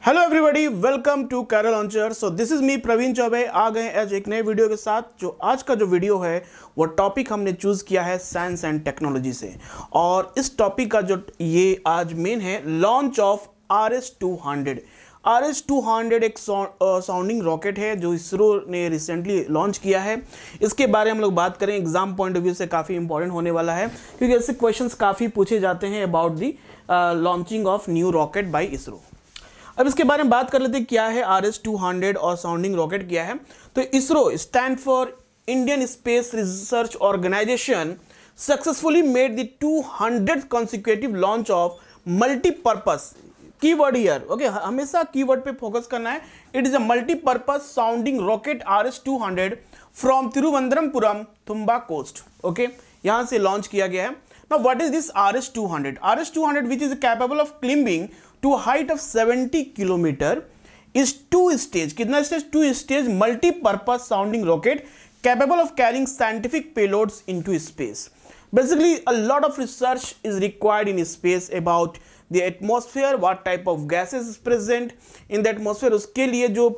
Hello everybody, welcome to career launcher. So this is me Praveen Choubey. आ गए आज एक नए वीडियो के साथ। जो आज का जो वीडियो है वो टॉपिक हमने चूज़ किया है साइंस एंड टेक्नोलॉजी से, और इस टॉपिक का जो ये आज मेन है लॉन्च ऑफ RS-200। RS-200 एक साउंडिंग रॉकेट है जो इसरो ने रिसेंटली लॉन्च किया है। इसके बारे में हम लोग बात करें, एग्जाम पॉइंट ऑफ व्यू से काफ़ी इंपॉर्टेंट होने वाला है, क्योंकि ऐसे क्वेश्चंस काफ़ी पूछे जाते हैं about the launching of new rocket by ISRO. अब इसके बारे में बात कर लेते हैं, क्या है RS-200 और साउंडिंग रॉकेट क्या है। तो ISRO stand for Indian space research organisation successfully made the 200th consecutive launch of multipurpose, keyword here, okay, हमेशा कीवर्ड पे फोकस करना है। It is a multipurpose sounding rocket RS-200 from Thiruvananthapuram Thumba coast. Okay, यहां से launch किया गया है। Now what is this RS-200? RS-200 which is capable of climbing to a height of 70 kilometer is two-stage, कितना stage? Two-stage multi-purpose sounding rocket capable of carrying scientific payloads into space. Basically, a lot of research is required in space about the atmosphere, what type of gases is present in the atmosphere. उसके लिए जो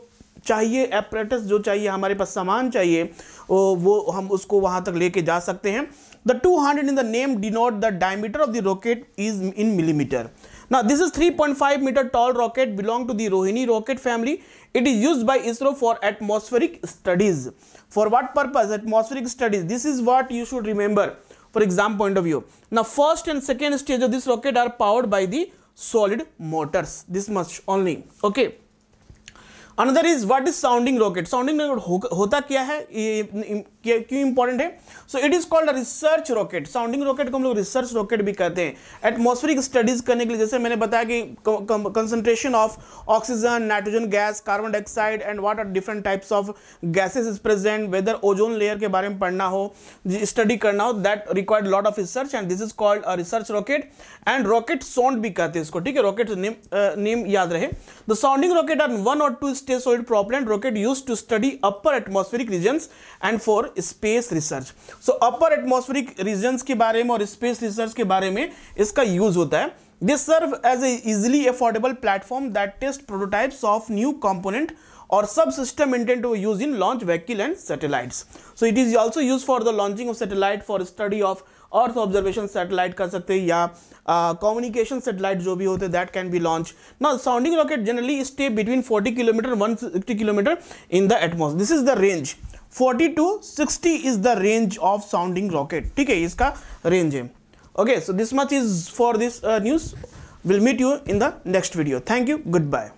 चाहिए apparatus, जो चाहिए हमारे पास सामान चाहिए, वो हम उसको वहाँ तक लेके जा सकते हैं। The 200 in the name denote the diameter of the rocket is in millimeter. Now this is 3.5 meter tall rocket, belong to the Rohini rocket family. It is used by ISRO for atmospheric studies. For what purpose? Atmospheric studies. This is what you should remember for exam point of view. Now first and second stage of this rocket are powered by the solid motors. This much only. Okay. Another is what is sounding rocket. Sounding rocket होता क्या है, क्यों important है? So it is called research rocket. Sounding rocket को हम लोग research rocket भी कहते हैं। एटमॉस्फेरिक स्टडीज करने के लिए, जैसे मैंने बताया कि concentration of oxygen, nitrogen gas, carbon dioxide and what are different types of gases is present, whether ozone layer के बारे में पढ़ना हो, स्टडी करना हो, that required lot of research and this is called a research rocket. And rocket sound भी कहते हैं इसको, ठीक है, रॉकेट नेम याद रहे। The sounding rocket are one और two stage solid propellant rocket used to study upper atmospheric regions and for space research. So upper atmospheric regions के बारे में और space research के बारे में इसका यूज होता है। They serve as a easily affordable platform that test prototypes of new component or subsystem intended to use in launch vehicle and satellites. So it is also used for the launching of satellite for study of earth observation satellite कर सकते हैं, या communication satellite जो भी होते हैं, that can be launch. Now sounding rocket generally stay between 40 kilometre 160 kilometre in the atmosphere. This is the range, 40 to 60 is the range of sounding rocket, ठीक है, इसका रेंज है। Okay, so this much is for this news. Will meet you in the next video. Thank you, good bye.